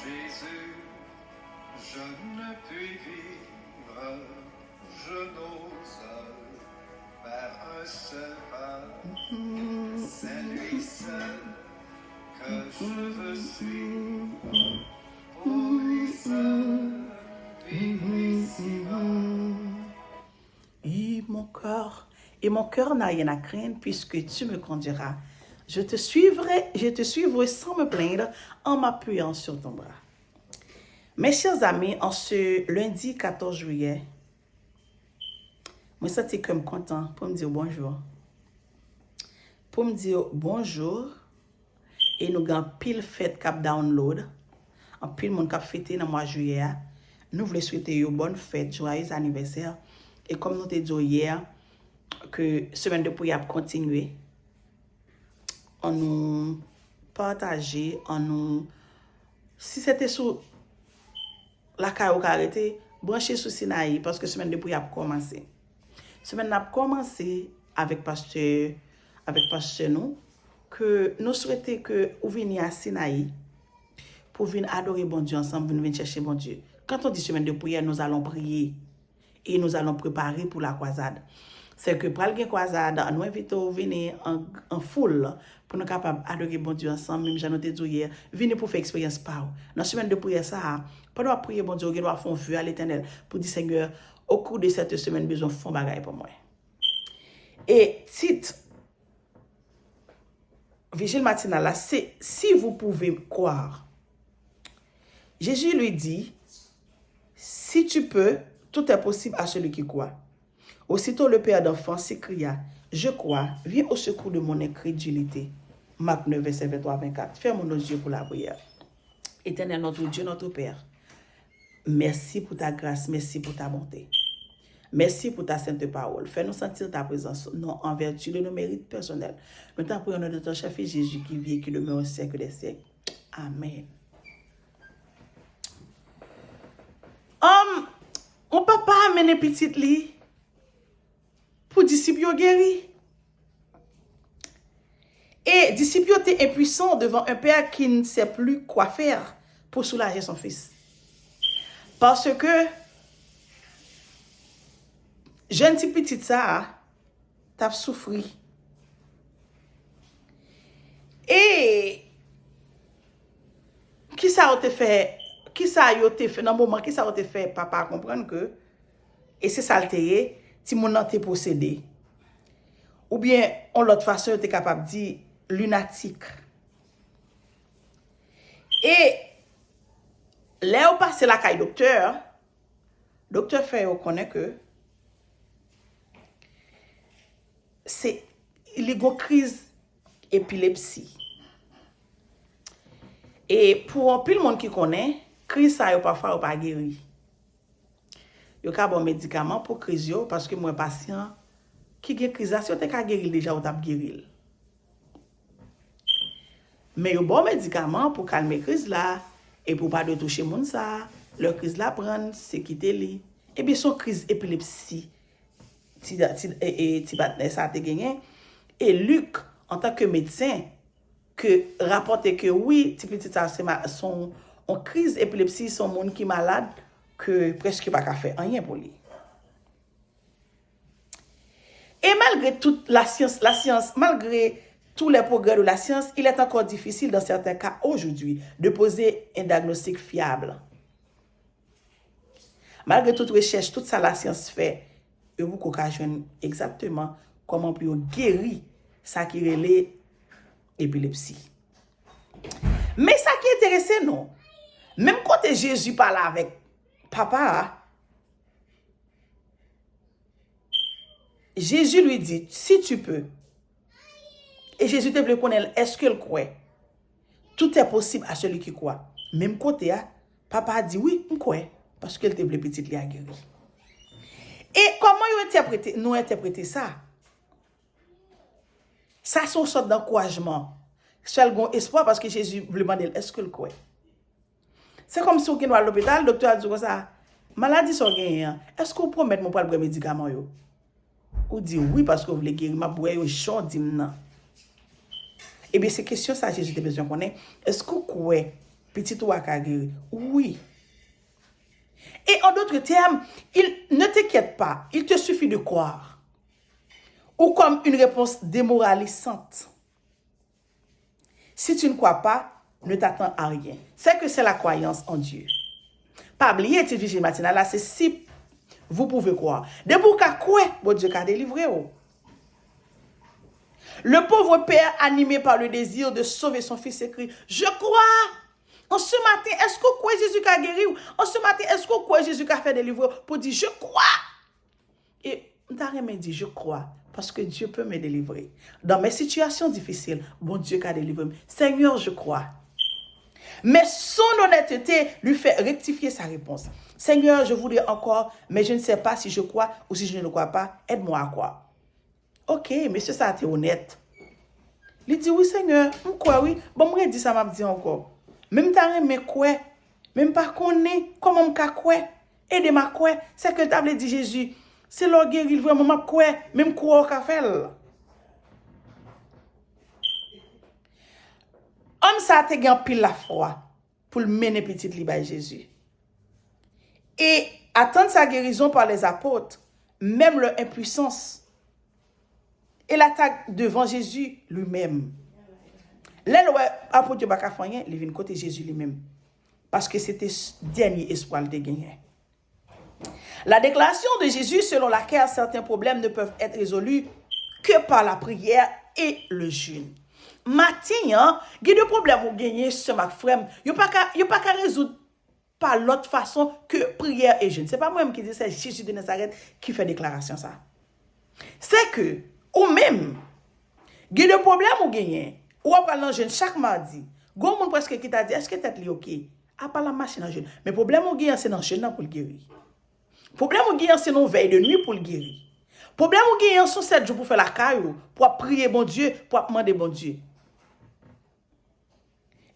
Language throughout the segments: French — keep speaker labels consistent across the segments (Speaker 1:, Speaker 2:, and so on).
Speaker 1: Jésus, je ne puis vivre, je n'ose faire un seul pas. C'est lui seul que je veux suivre, pour lui seul vivre ici-bas.
Speaker 2: Et mon cœur n'a rien à craindre puisque tu me conduiras. Je te suivrai sans me plaindre en m'appuyant sur ton bras. Mes chers amis, en ce lundi 14 juillet, je me sens comme content pour me dire bonjour. Pour me dire bonjour et nous avons pile fête cap download. En pile monde cap fêté dans le mois de juillet. Nous voulons souhaiter une bonne fête, joyeux anniversaire. Et comme nous t'ai dit hier, que semaine de prière continuer, on nous partager, on nous, si c'était sur la caille arrêté, brancher sur Sinaï parce que semaine de prière a commencé. Semaine a commencé avec pasteur nous, que nous souhaitons que vous veniez à Sinaï pour venir adorer bon Dieu ensemble, venir chercher bon Dieu. Quand on dit semaine de prière, nous allons prier et nous allons préparer pour la croisade. C'est que pour la croisade, nous invitons à venir en foule pour nous capables d'adorer bon Dieu ensemble, même j'en ai dit hier, venir pour faire expérience par vous. Dans la semaine de prière, ça, pendant prier bon Dieu, on doit faire un vœu à l'Éternel pour dire Seigneur, au cours de cette semaine, besoin de faire bagaille pour moi. Et titre, Vigile matinale, là, c'est si vous pouvez croire. Jésus lui dit, si tu peux, tout est possible à celui qui croit. Aussitôt le père d'enfant s'écria, je crois, viens au secours de mon incrédulité. Marc 9, verset 23-24. Ferme nos yeux pour la prière. Éternel, notre Dieu, notre Père, merci pour ta grâce, merci pour ta bonté. Merci pour ta sainte parole. Fais-nous sentir ta présence, non en vertu de nos mérites personnels. Nous t'en prions de ton chef Jésus qui vit et qui demeure au siècle des siècles. Amen. On peut pas amener petite li pour disciples guéris. Et disciples étaient impuissants devant un père qui ne sait plus quoi faire pour soulager son fils. Parce que jeune petit ça t'a souffert. Et qui ça a fait dans le moment qui ça a fait papa comprendre que et c'est ça le teye si mon nan te possédé ou bien en l'autre façon était capable de dire lunatique. Et là où passe la caille docteur fait reconnaît que c'est une crise épilepsie. Et pour un peu le monde qui connaît, crise ça yo parfois pas guéri. Yo ka bon médicament pour crise yo parce que moi patient qui gen crise ça te ka guéri déjà ou t'a guéri. Mais yo bon médicament pour calmer crise là et pour pas de toucher moun ça, leur crise là prendre c'est quitter li. Et bien son crise épilepsie ti batne ça te gagné et Luc en tant que médecin que rapporte que oui, petit ça c'est son en crise épilepsie son monde qui malade que presque pas qu'à faire rien pour lui. Et malgré toute la science, malgré tous les progrès de la science, il est encore difficile dans certains cas aujourd'hui de poser un diagnostic fiable. Malgré toute recherche, toute ça la science fait, il y a beaucoup de exactement comment on peut guérir ça qui relève l'épilepsie. Mais ça qui est intéressant, non? Même quand Jésus parle avec papa, Jésus lui dit, si tu peux, et Jésus te voulait connaître, est-ce qu'il croit? Tout est possible à celui qui croit. Même côté, papa a dit, oui, je crois, parce qu'il te voulait petite à guérir. Et comment nous interpréter ça? Ça, c'est une sorte d'encouragement. C'est un espoir parce que Jésus voulait demander, est-ce qu'il croit? C'est comme si on est à l'hôpital, le docteur a dit ça, maladie sont gagnées, est-ce que vous promettez mon prendre médicament yo? Ou dit oui parce que vous voulez guérir ma boue yo chaud dimna. Et bien ces questions ça Jésus a besoin de connaître. Est-ce que vous croyez petit ou à guéri. Oui. Et en d'autres termes, ne t'inquiète pas, il te suffit de croire. Ou comme une réponse démoralisante. Si tu ne crois pas, ne t'attends à rien. C'est que c'est la croyance en Dieu. Pas oublier, cette vigile matinale là, c'est si vous pouvez croire. De pour qu'à quoi, bon Dieu qu'a délivré. Le pauvre père, animé par le désir de sauver son fils, écrit, je crois. En ce matin, est-ce que quoi Jésus a guéri? En ce matin, est-ce que quoi Jésus a fait délivrer? Pour dire, je crois. Et on m'a dit, je crois. Parce que Dieu peut me délivrer. Dans mes situations difficiles, bon Dieu a délivré. Seigneur, je crois. Mais son honnêteté lui fait rectifier sa réponse. Seigneur, je voudrais encore, mais je ne sais pas si je crois ou si je ne crois pas. Aide-moi à croire. Ok, monsieur, ça a été honnête. Il dit, oui, Seigneur, je crois, oui. Bon, moi, dit ça m'a dit encore. Même t'as mais quoi? Même pas connaît comment je crois. Aidez-moi quoi? C'est que t'as dit Jésus. C'est leur guérir vraiment ma quoi? Même quoi qu'a fait. Homme ça te gagne pile la foi pour le mener petit li by Jésus. Et attendre sa guérison par les apôtres, même leur impuissance. Et l'attaque devant Jésus lui-même. Là, l'apôtre Baka Fanyen, il vient côté Jésus lui-même. Parce que c'était le dernier espoir de gagner. La déclaration de Jésus selon laquelle certains problèmes ne peuvent être résolus que par la prière et le jeûne. Matin, il y a des problèmes pour gagner ce ma frère. Il n'y a pas qu'à résoudre par l'autre façon que prière et jeûne. Ce n'est pas moi-même qui dis ça, c'est Jésus de Nazareth qui fait déclaration ça. C'est que, ou même, il y a des problèmes pour gagner. Ou après dans jeûne chaque mardi. Gon moun presque qui t'a dit est-ce que tête li OK? A pas la machine en jeûne. Mais problème ou gagne c'est dans jeûne pour le guérir. Problème ou gagne c'est non veille de nuit pour le guérir. Problème ou gagne sont 7 jours pour faire la caillou, pour prier bon Dieu, pour demander bon Dieu.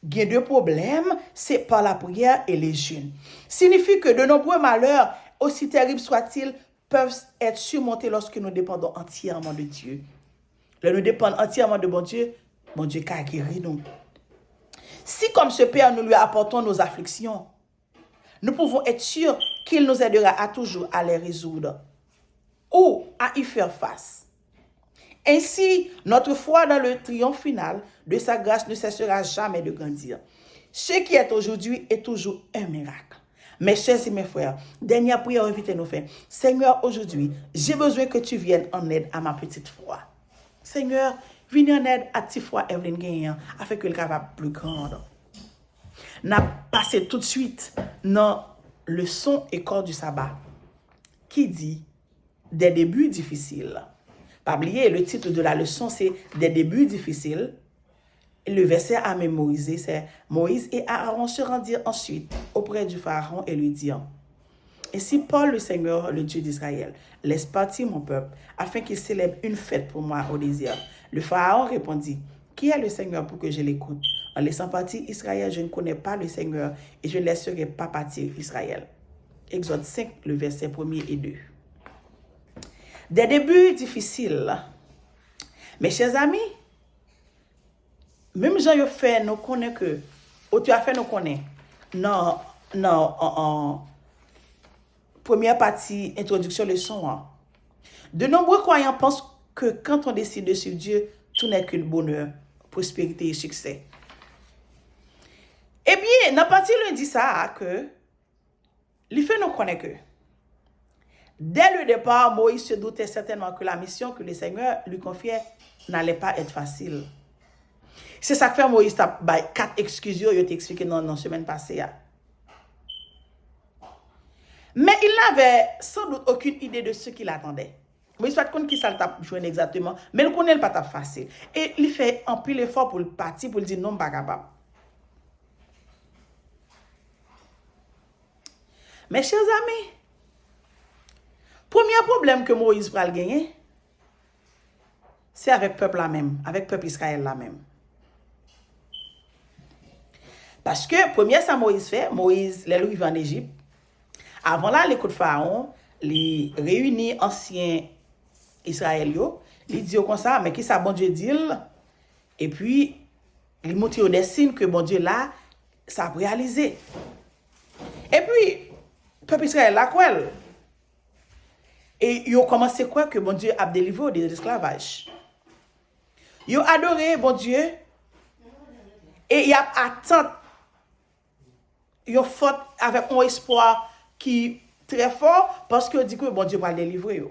Speaker 2: Gain de problème, c'est par la prière et les jeûnes. Signifie que de nombreux malheurs, aussi terribles soient-ils, peuvent être surmontés lorsque nous dépendons entièrement de Dieu. Là nous dépendons entièrement de bon Dieu qui a guéri nous. Si comme ce Père nous lui apportons nos afflictions, nous pouvons être sûrs qu'il nous aidera à toujours à les résoudre ou à y faire face. Ainsi, notre foi dans le triomphe final de sa grâce ne cessera jamais de grandir. Ce qui est aujourd'hui est toujours un miracle. Mes chers et mes frères, dernière prière, invitez-nous faire. Seigneur, aujourd'hui, j'ai besoin que tu viennes en aide à ma petite foi. Seigneur, viens en aide à ta foi, Evelyn Gagnon, afin qu'elle soit plus grande. N'a passé tout de suite dans le son et corps du sabbat qui dit des débuts difficiles. Pas oublier, le titre de la leçon, c'est des débuts difficiles. Et le verset à mémoriser, c'est Moïse et Aaron se rendirent ensuite auprès du Pharaon et lui dirent: ainsi Paul, le Seigneur, le Dieu d'Israël, laisse partir mon peuple, afin qu'il célèbre une fête pour moi au désert. Le Pharaon répondit: qui est le Seigneur pour que je l'écoute? En laissant partir Israël, je ne connais pas le Seigneur et je ne laisserai pas partir Israël. Exode 5, le verset 1er et 2. Des débuts difficiles. Mes chers amis, même Jean yo fait nous connaît que, ou tu as fait nous connaît, non, en première partie, introduction leçon. Hein. De nombreux croyants pensent que quand on décide de suivre Dieu, tout n'est que le bonheur, prospérité et succès. Eh bien, dans la partie lundi, ça, que, il fait nous connaître que, dès le départ, Moïse se doutait certainement que la mission que le Seigneur lui confiait n'allait pas être facile. C'est ça que fait Moïse, 4 excuses, je t'ai expliqué dans la semaine passée. Mais il n'avait sans doute aucune idée de ce qu'il attendait. Moïse ne sait pas qui ça t'a joué exactement, mais il connaît le pas facile. Et il fait un pile effort pour le partir, pour le dire non, pas capable. Mes chers amis, premier problème que Moïse va gagner, c'est avec le peuple là même, avec le peuple Israël là même. Parce que, premier ça Moïse fait, Moïse, les lui en Égypte, avant là, l'écoute Pharaon, les réunit anciens Israéliens, ils disent comme ça, mais qui ça bon Dieu dit? Et puis, ils montrent des signes que bon Dieu là, ça a réalisé. Et puis, le peuple Israël a quoi? Et ils ont commencé quoi que bon Dieu a délivré de l'esclavage. Ils ont adoré bon Dieu. Et ils ont attendu. Ils ont fait avec un espoir qui est très fort parce qu'ils dit que bon Dieu va délivrer.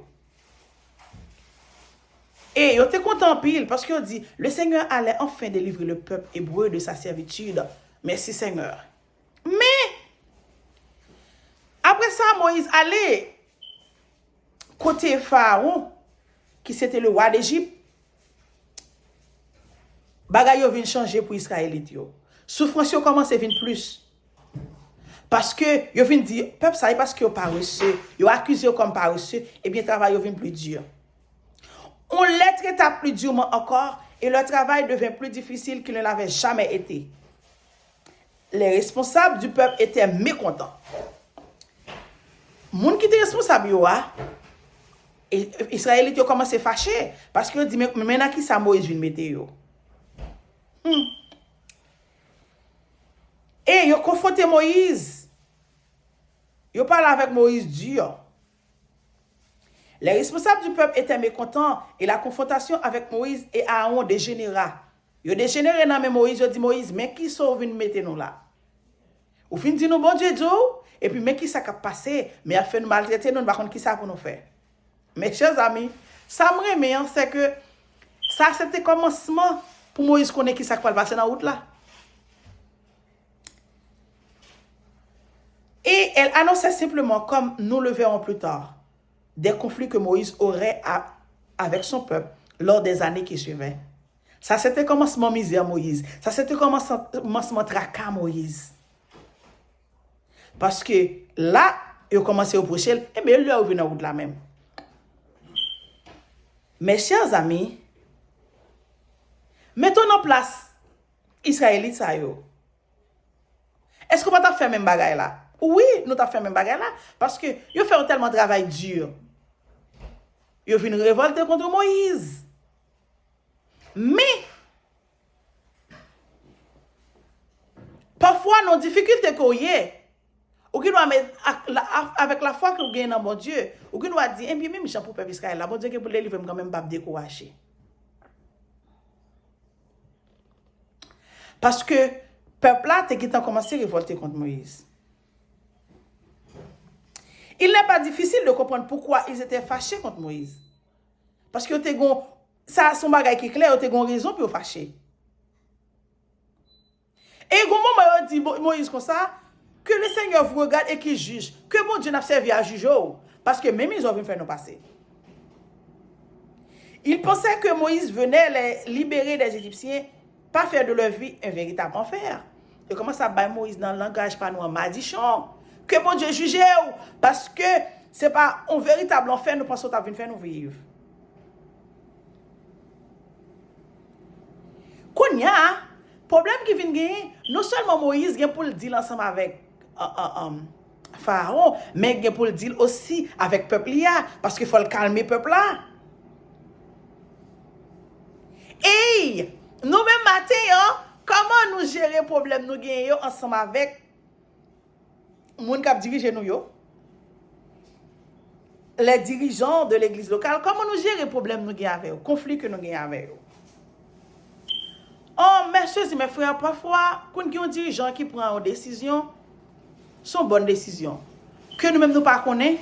Speaker 2: Et ils étaient contents pile parce qu'ils ont dit le Seigneur allait enfin délivrer le peuple hébreu de sa servitude. Merci Seigneur. Mais après ça, Moïse allait côté Pharaon, qui c'était le roi d'Égypte. Bagay yo vient changer pour Israélites yo. Souffrance yo commence à venir plus. Parce que yo vient dire peuple ça parce que yo paresseux, yo accusé comme paresseux, et bien travail yo vient plus dur. On les traita plus durement encore et le travail devint plus difficile qu'il ne l'avait jamais été. Les responsables du peuple étaient mécontents. Moun qui était responsable yo a et Israélites yo commencé à fâcher parce que dit mais maintenant qui ça Moïse vient mettre yo. Et yo confronté Moïse. Yo parle avec Moïse dur. Les responsables du peuple étaient mécontents et la confrontation avec Moïse et Aaron dégénéra. Yo dégénéré dans Moïse, yo dit Moïse, mais qui sauve une mettre nous là? Ou fin dit nous bon Dieu et puis mais qui ça cap passer, mais a fait nous maltraiter nous par contre qui ça pour nous faire. Mes chers amis, ça me remet c'est que ça c'était commencement pour Moïse connaît qui ça va passer dans la route là. Et elle annonçait simplement, comme nous le verrons plus tard, des conflits que Moïse aurait avec son peuple lors des années qui suivaient. Ça c'était commencement misère Moïse. Ça c'était commencement tracas Moïse. Parce que là, il a commencé à reprocher, et bien il lui a ouvert la route là même. Mes chers amis, mettons en place Israélite ça yo. Est-ce qu'on va ta faire même bagaille là? Oui, nous t'a fait même bagaille là parce que yo fait tellement de travail dur. Yo vinn révolter contre Moïse. Mais parfois nos difficultés qu'on y est, ou qui doit mettre avec la foi que vous gagnez dans mon Dieu, ou qui doit dire eh bien même Jean pour peuple Israël, là bon Dieu que pour délivrer quand même pas décourager. Parce que peuple là qui a commencé à révolter contre Moïse. Il n'est pas difficile de comprendre pourquoi ils étaient fâchés contre Moïse. Parce que ça son bagay qui est clair, ils ont raison pour fâcher. Et au moment où dit Moïse comme ça, que le Seigneur vous regarde et qu'il juge, que mon Dieu n'a servi à juger, parce que même ils ont vu faire nous passer. Ils pensaient que Moïse venait les libérer des Égyptiens, pas faire de leur vie un véritable enfer. Et commence à bailler Moïse dans le langage pas nous en madichon. Que mon Dieu juge parce que c'est pas un véritable enfer nous pensons à venir faire nous vivre. Qu'on y a problème qui vient gagner, non seulement Moïse vient pour le dire ensemble avec Pharaon, mais vient pour le dire aussi avec peuple là parce qu'il faut le calmer peuple là. Et nous même matin comment nous gérer problème nous gagnons ensemble avec moun k'ap dirige nous yo, les dirigeants de l'église locale, comment nous gérer les problèmes nous gagnons avec eux, conflits que nous gagnons avec eux. Oh, mes soeurs et mes frères, parfois, quand il y a un dirigeant qui prend une décision, sont bonnes décisions, que nous-mêmes nous pas connaissons,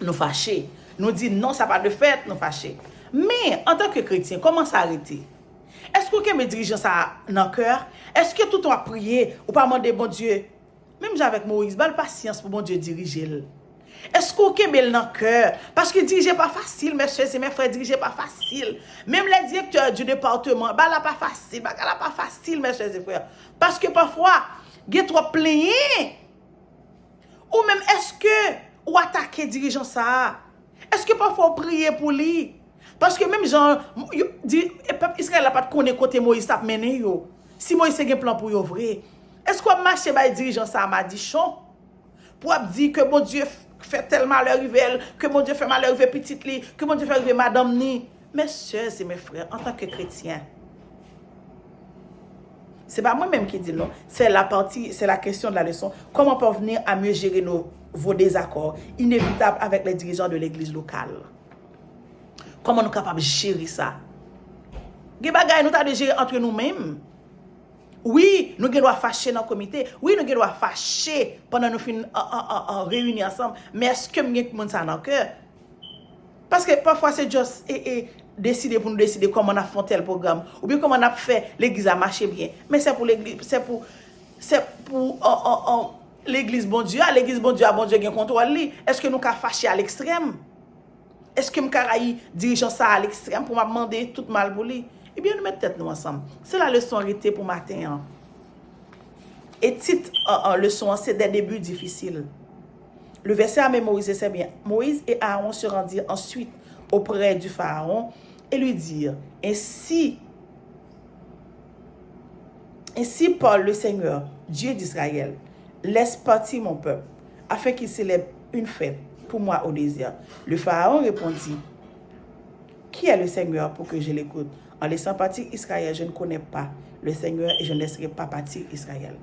Speaker 2: nous fâchés. Nous disons non, ça pas de fait, nous fâchés. Mais, en tant que chrétien, comment s'arrêter? Est-ce que mes dirigeants ça dans le cœur? Est-ce que tout a prié ou pas demander bon Dieu? Même avec Moïse, belle patience pour bon Dieu diriger. Est-ce qu'on a dans le cœur? Parce que diriger pas facile, mes soeurs et mes frères, diriger pas facile. Même les directeurs du département, bah là pas facile, bah là pas facile, mes soeurs et frères. Parce que parfois, il y a trop plaigné. Ou même est-ce que ou attaquer dirigeant ça? Est-ce que parfois on prie pour lui? Parce que même Jean dit peuple Israël n'a pas de connaître côté Moïse t'a mené yo. Si Moïse a un plan pour yo vrai. Est-ce qu'on marche par dirigeant ça m'a dit chon pour dire que mon Dieu fait tellement malheur que mon Dieu fait malheur petite li, que mon Dieu fait arriver madame ni. Mes soeurs et mes frères en tant que chrétiens, C'est pas moi-même qui dis non. C'est la question de la leçon. Comment parvenir à mieux gérer vos désaccords inévitables avec les dirigeants de l'église locale? Comment nous sommes capables de gérer ça? Des bagages nous avons gérer entre nous-mêmes. Oui, nous devons fâcher dans le comité. Oui, nous devons fâcher pendant nous finissons en réunion ensemble. Mais est-ce que nous avons ça dans le cœur? Parce que parfois, c'est juste décider pour nous décider comment on a fait tel programme. Ou bien comment on a fait l'église à marcher bien. Mais c'est pour l'église, c'est pour l'église bon Dieu. L'église bon Dieu a bon Dieu qui contrôle. Est-ce que nous avons fâché à l'extrême? Est-ce que nous avons dirigé ça à l'extrême pour me demander tout mal pour lui? Eh bien, nous mettons tête nous ensemble. C'est la leçon arrêtée pour matin. Et titre leçon, c'est des débuts difficiles. Le verset à mémoriser, c'est bien. Moïse et Aaron se rendirent ensuite auprès du Pharaon et lui dirent, ainsi parle le Seigneur, Dieu d'Israël, laisse partir mon peuple, afin qu'il célèbre une fête pour moi au désert. Le Pharaon répondit, qui est le Seigneur pour que je l'écoute? En laissant partir Israël, je ne connais pas le Seigneur et je ne laisserai pas partir Israël.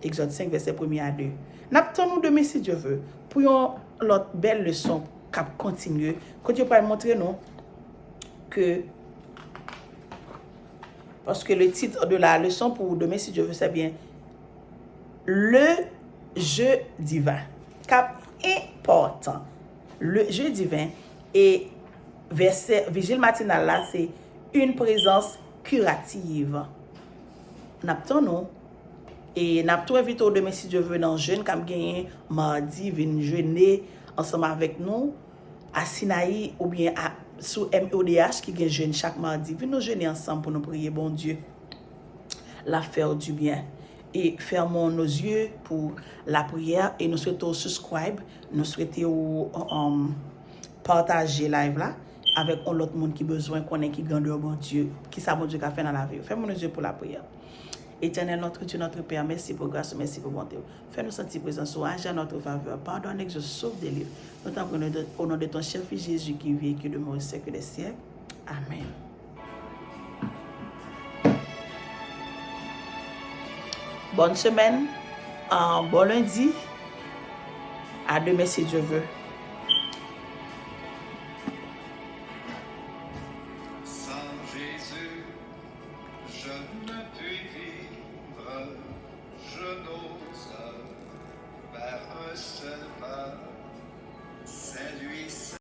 Speaker 2: Exode 5, verset 1 à 2. N'attendons demain si Dieu veut. Pour l'autre belle leçon cap continue. Quand Dieu va montrer nous que, parce que le titre de la leçon pour demain si Dieu veut, c'est bien le jeu divin. Cap important. Le jeu divin et verset vigile matinal là, c'est une présence curative. N'attendons. Et nous avons invité demain si Dieu veut dans jeune comme gagné mardi venir jeûner ensemble avec nous à Sinaï ou bien sous MODH qui gagne jeûne chaque mardi. Venez nous jeûner ensemble pour nous prier bon Dieu la faire du bien. Et fermons nos yeux pour la prière et nous souhaitons subscribe, nous souhaitons partager live là avec l'autre monde qui besoin connaît qui grandeur bon Dieu, qui ça bon Dieu qu'a fait dans la vie. Fermons nos yeux pour la prière. Éternel, notre Dieu, notre Père, merci pour grâce, merci pour bonté. Fais-nous sentir présent sur agir à notre faveur. Pardonne, que je sauve des livres. Nous t'en prenons au nom de ton cher Fils Jésus qui vit et qui demeure au siècle des siècles. Amen. Bonne semaine, bon lundi. À demain si Dieu veut.
Speaker 1: Sans Jésus, je ne puis